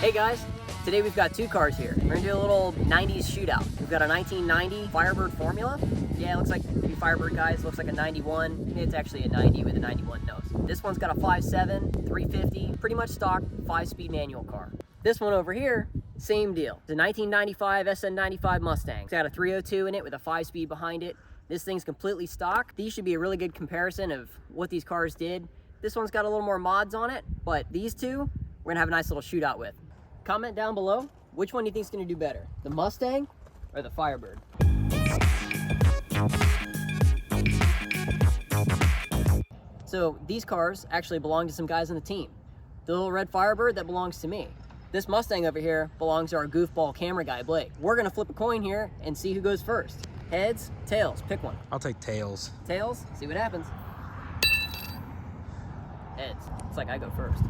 Hey guys, today we've got two cars here. We're gonna do a little 90s shootout. We've got a 1990 Firebird Formula. Yeah, it looks like you Firebird guys, looks like a 91. It's actually a 90 with a 91 nose. This one's got a 5.7, 350, pretty much stock 5-speed manual car. This one over here, same deal. It's a 1995 SN95 Mustang. It's got a 302 in it with a 5-speed behind it. This thing's completely stock. These should be a really good comparison of what these cars did. This one's got a little more mods on it, but these two, we're gonna have a nice little shootout with. Comment down below, which one do you think is gonna do better? The Mustang or the Firebird? So these cars actually belong to some guys on the team. The little red Firebird, that belongs to me. This Mustang over here belongs to our goofball camera guy, Blake. We're gonna flip a coin here and see who goes first. Heads, tails, pick one. I'll take tails. Tails, see what happens. Heads, it's like I go first.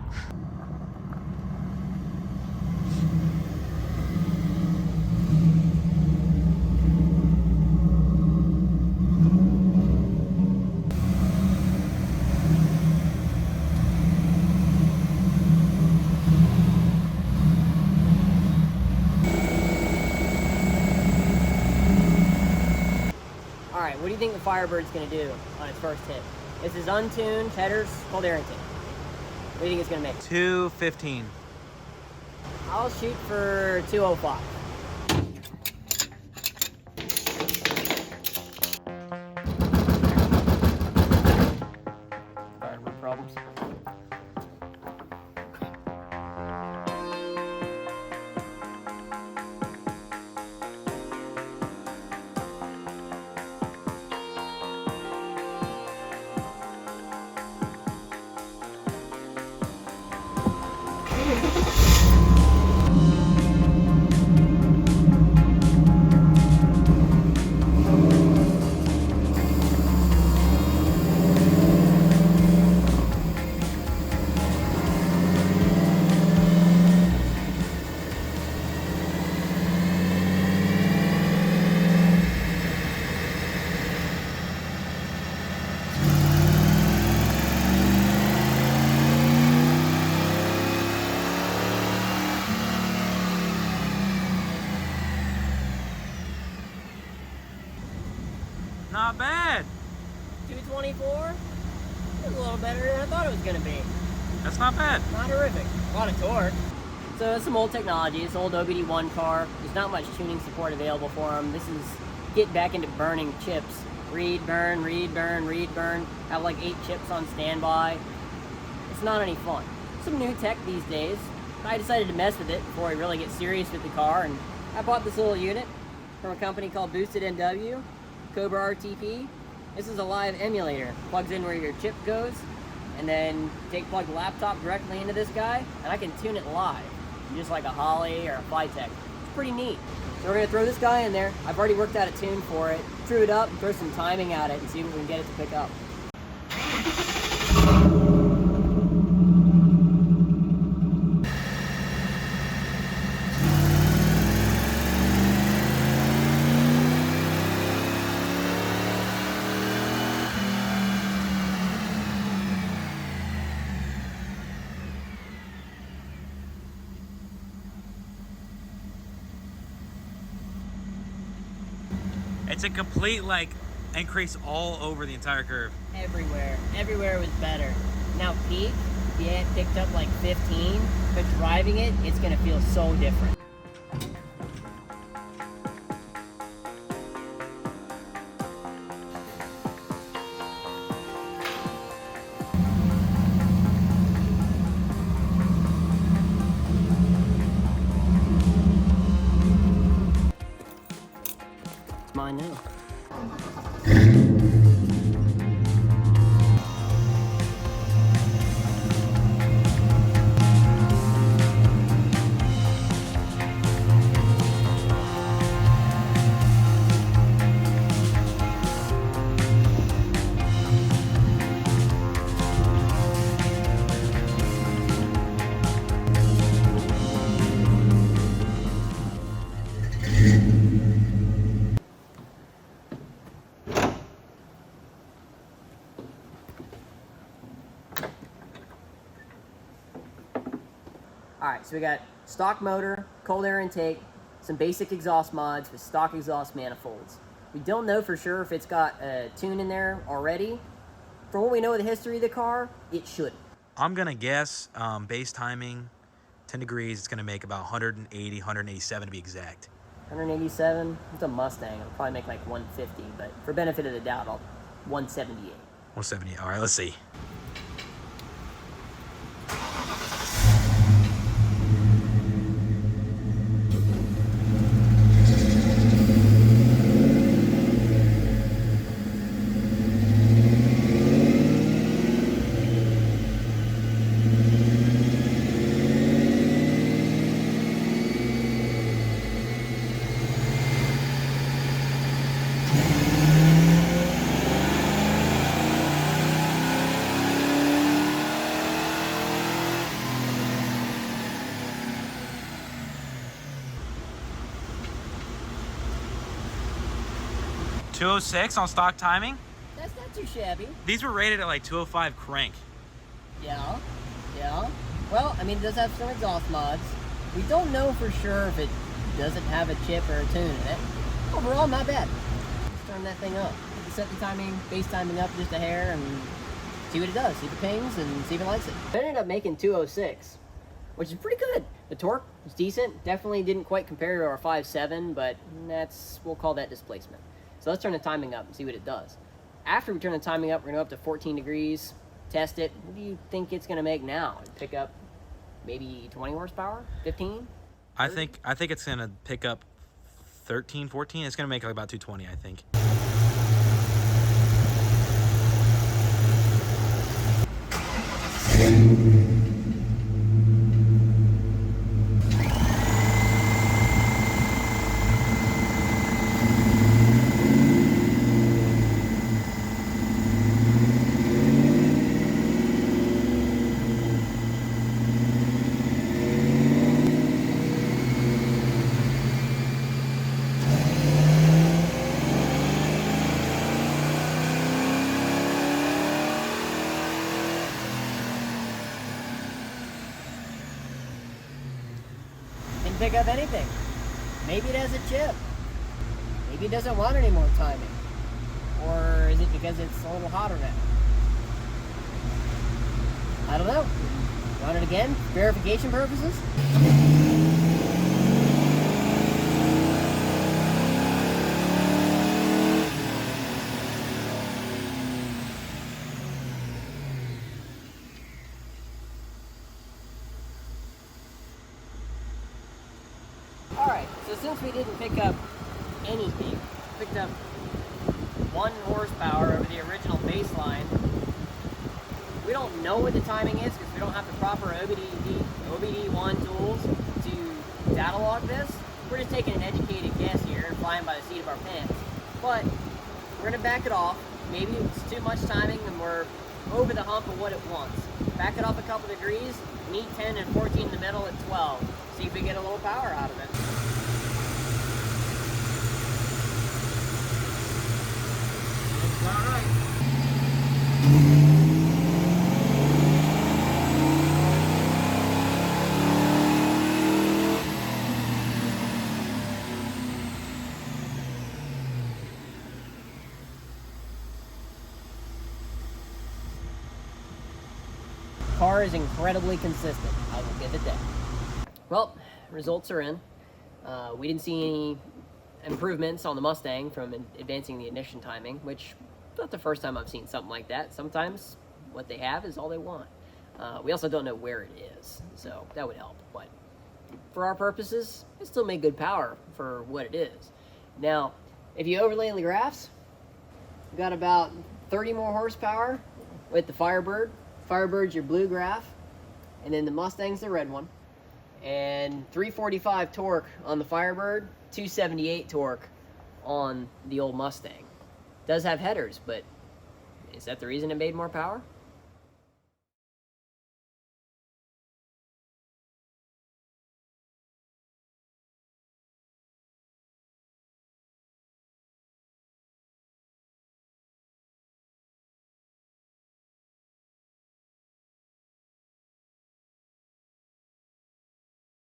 Alright, what do you think the Firebird's going to do on its first hit? This is untuned, headers, cold Arrington. What do you think it's going to make? 215. I'll shoot for 205. Firebird problems. Not bad. 224? It's a little better than I thought it was going to be. That's not bad. Not horrific. A lot of torque. So it's some old technology. It's an old OBD1 car. There's not much tuning support available for them. This is get back into burning chips. Read, burn, read, burn, read, burn. Have like 8 chips on standby. It's not any fun. Some new tech these days. I decided to mess with it before I really get serious with the car, and I bought this little unit from a company called Boosted NW. Cobra RTP. This is a live emulator. Plugs in where your chip goes, and then plug the laptop directly into this guy, and I can tune it live, just like a Holly or a Flytech. It's pretty neat. So we're gonna throw this guy in there. I've already worked out a tune for it, true it up, and throw some timing at it, and see if we can get it to pick up. It's a complete increase all over the entire curve. Everywhere was better. Now peak, yeah, it picked up like 15, but driving it, it's gonna feel so different. Mine now. All right, so we got stock motor, cold air intake, some basic exhaust mods with stock exhaust manifolds. We don't know for sure if it's got a tune in there already. From what we know of the history of the car, it shouldn't. I'm gonna guess base timing, 10 degrees, it's gonna make about 180, 187 to be exact. 187, it's a Mustang. It'll probably make like 150, but for benefit of the doubt, 178. 170, all right, let's see. .206 on stock timing. That's not too shabby. These were rated at like 205 crank. Yeah. Well, I mean, it does have some exhaust mods. We don't know for sure if it doesn't have a chip or a tune in it. Overall, not bad. Let's turn that thing up. Set the timing, base timing up just a hair, and see what it does. See if it pings and see if it likes it. I ended up making 206, which is pretty good. The torque was decent. Definitely didn't quite compare to our 5.7, but we'll call that displacement. So let's turn the timing up and see what it does. After we turn the timing up, we're gonna go up to 14 degrees, test it. What do you think it's gonna make now? Pick up maybe 20 horsepower, 15? I think it's gonna pick up 13, 14. It's gonna make like about 220, I think. Didn't pick up anything. Maybe it has a chip. Maybe it doesn't want any more timing. Or is it because it's a little hotter now? I don't know. Run it again? Verification purposes? Alright, so since we didn't pick up anything, picked up 1 horsepower over the original baseline, we don't know what the timing is because we don't have the proper OBD1 tools to data log this. We're just taking an educated guess here and flying by the seat of our pants. But we're going to back it off. Maybe it's too much timing and we're over the hump of what it wants. Back it off a couple degrees, meet 10 and 14 in the middle at 12. See if we get a little power out of it. It's all right. Car is incredibly consistent. I will give it that. Well, results are in. We didn't see any improvements on the Mustang from advancing the ignition timing, which is not the first time I've seen something like that. Sometimes what they have is all they want. We also don't know where it is, so that would help. But for our purposes, it still made good power for what it is. Now, if you overlay the graphs, we've got about 30 more horsepower with the Firebird. Firebird's your blue graph, and then the Mustang's the red one. And 345 torque on the Firebird, 278 torque on the old Mustang. Does have headers, but is that the reason it made more power?